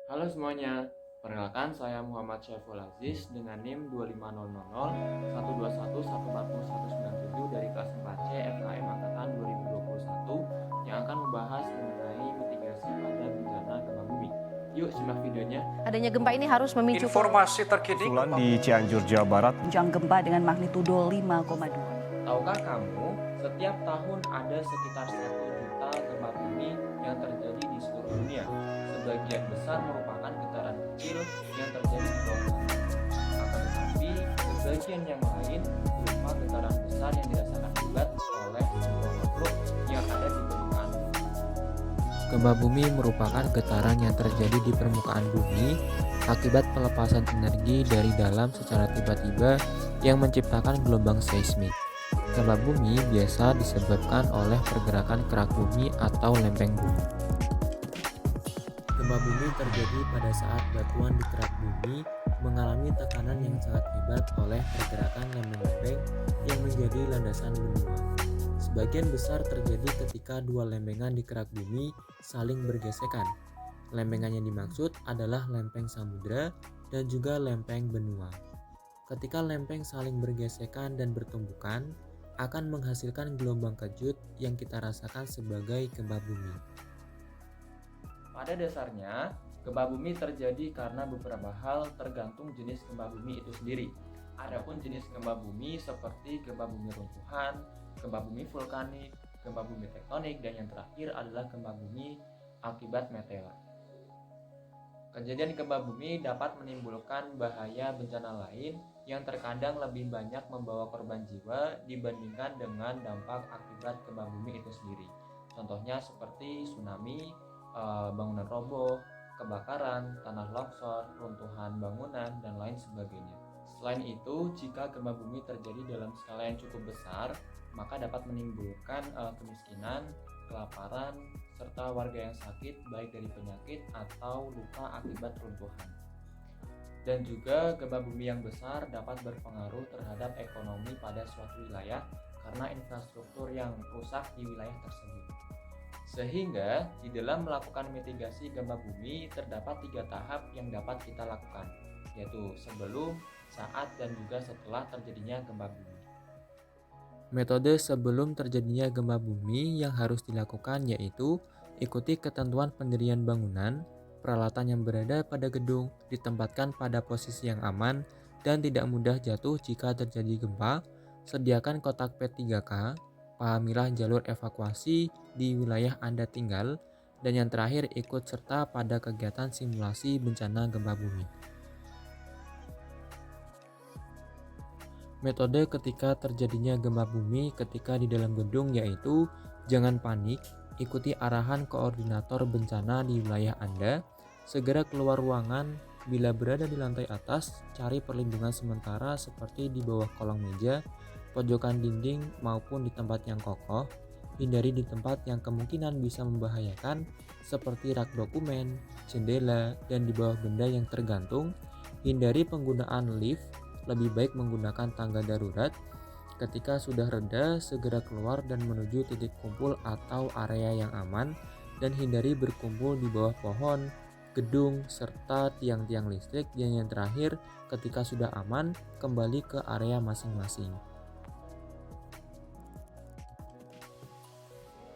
Halo semuanya, perkenalkan saya Muhammad Syaiful Aziz dengan NIM 25000 121 140 197 dari kelas 4C FKM Angkatan 2021 yang akan membahas mengenai mitigasi pada bencana gempa bumi. Yuk simak videonya. Adanya gempa ini harus memicu Informasi terkini Susulan di Cianjur, Jawa Barat. gonjang gempa dengan magnitudo 5,2. Tahukah kamu, setiap tahun ada sekitar 1 juta gempa bumi yang terjadi di seluruh dunia. Sebagian besar merupakan getaran kecil yang terjadi di bawah tanah. Akan tetapi, sebagian yang lain berupa getaran besar yang dirasakan akibat oleh sebuah makhluk yang ada di permukaan. Gempa bumi merupakan getaran yang terjadi di permukaan bumi akibat pelepasan energi dari dalam secara tiba-tiba yang menciptakan gelombang seismik. Gempa bumi biasa disebabkan oleh pergerakan kerak bumi atau lempeng bumi. Gempa bumi terjadi pada saat batuan di kerak bumi mengalami tekanan yang sangat hebat oleh pergerakan lempeng-lempeng yang menjadi landasan benua. Sebagian besar terjadi ketika dua lempengan di kerak bumi saling bergesekan. Lempengan yang dimaksud adalah lempeng samudra dan juga lempeng benua. Ketika lempeng saling bergesekan dan bertumbukan, akan menghasilkan gelombang kejut yang kita rasakan sebagai gempa bumi. Pada dasarnya, gempa bumi terjadi karena beberapa hal tergantung jenis gempa bumi itu sendiri. Adapun jenis gempa bumi seperti gempa bumi runtuhan, gempa bumi vulkanik, gempa bumi tektonik, dan yang terakhir adalah gempa bumi akibat meteor. Kejadian gempa bumi dapat menimbulkan bahaya bencana lain yang terkadang lebih banyak membawa korban jiwa dibandingkan dengan dampak akibat gempa bumi itu sendiri. Contohnya seperti tsunami, bangunan roboh, kebakaran, tanah longsor, runtuhan bangunan, dan lain sebagainya. Selain itu, jika gempa bumi terjadi dalam skala yang cukup besar, maka dapat menimbulkan kemiskinan, kelaparan, serta warga yang sakit baik dari penyakit atau luka akibat runtuhan. Dan juga gempa bumi yang besar dapat berpengaruh terhadap ekonomi pada suatu wilayah karena infrastruktur yang rusak di wilayah tersebut. Sehingga di dalam melakukan mitigasi gempa bumi terdapat 3 tahap yang dapat kita lakukan, yaitu sebelum, saat, dan juga setelah terjadinya gempa bumi. Metode sebelum terjadinya gempa bumi yang harus dilakukan yaitu ikuti ketentuan pendirian bangunan, peralatan yang berada pada gedung ditempatkan pada posisi yang aman dan tidak mudah jatuh jika terjadi gempa, sediakan kotak P3K, pahamilah jalur evakuasi di wilayah Anda tinggal, dan yang terakhir ikut serta pada kegiatan simulasi bencana gempa bumi. Metode ketika terjadinya gempa bumi ketika di dalam gedung yaitu jangan panik, ikuti arahan koordinator bencana di wilayah Anda, segera keluar ruangan, bila berada di lantai atas, cari perlindungan sementara seperti di bawah kolong meja, pojokan dinding maupun di tempat yang kokoh, hindari di tempat yang kemungkinan bisa membahayakan seperti rak dokumen, jendela, dan di bawah benda yang tergantung, hindari penggunaan lift, lebih baik menggunakan tangga darurat. Ketika sudah reda, segera keluar dan menuju titik kumpul atau area yang aman dan hindari berkumpul di bawah pohon, gedung, serta tiang-tiang listrik. Dan yang terakhir, ketika sudah aman, kembali ke area masing-masing.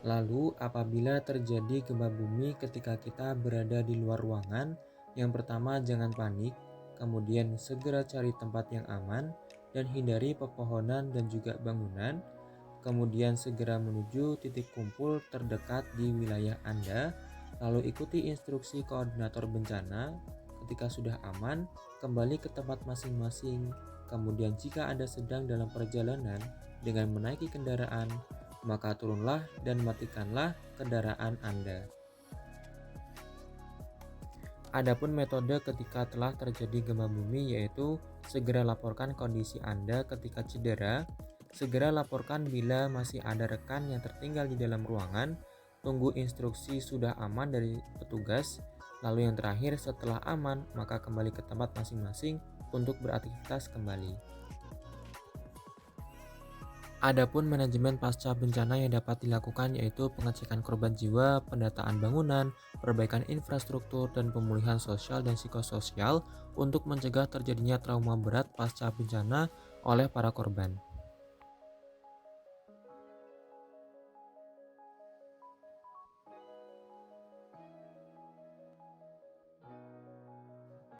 Lalu, apabila terjadi gempa bumi ketika kita berada di luar ruangan, yang pertama jangan panik, kemudian segera cari tempat yang aman, dan hindari pepohonan dan juga bangunan, kemudian segera menuju titik kumpul terdekat di wilayah Anda, lalu ikuti instruksi koordinator bencana. Ketika sudah aman, kembali ke tempat masing-masing, kemudian jika Anda sedang dalam perjalanan dengan menaiki kendaraan, maka turunlah dan matikanlah kendaraan Anda. Adapun metode ketika telah terjadi gempa bumi yaitu segera laporkan kondisi Anda ketika cedera, segera laporkan bila masih ada rekan yang tertinggal di dalam ruangan, tunggu instruksi sudah aman dari petugas, lalu yang terakhir setelah aman maka kembali ke tempat masing-masing untuk beraktivitas kembali. Adapun manajemen pasca bencana yang dapat dilakukan yaitu pengecekan korban jiwa, pendataan bangunan, perbaikan infrastruktur, dan pemulihan sosial dan psikososial untuk mencegah terjadinya trauma berat pasca bencana oleh para korban.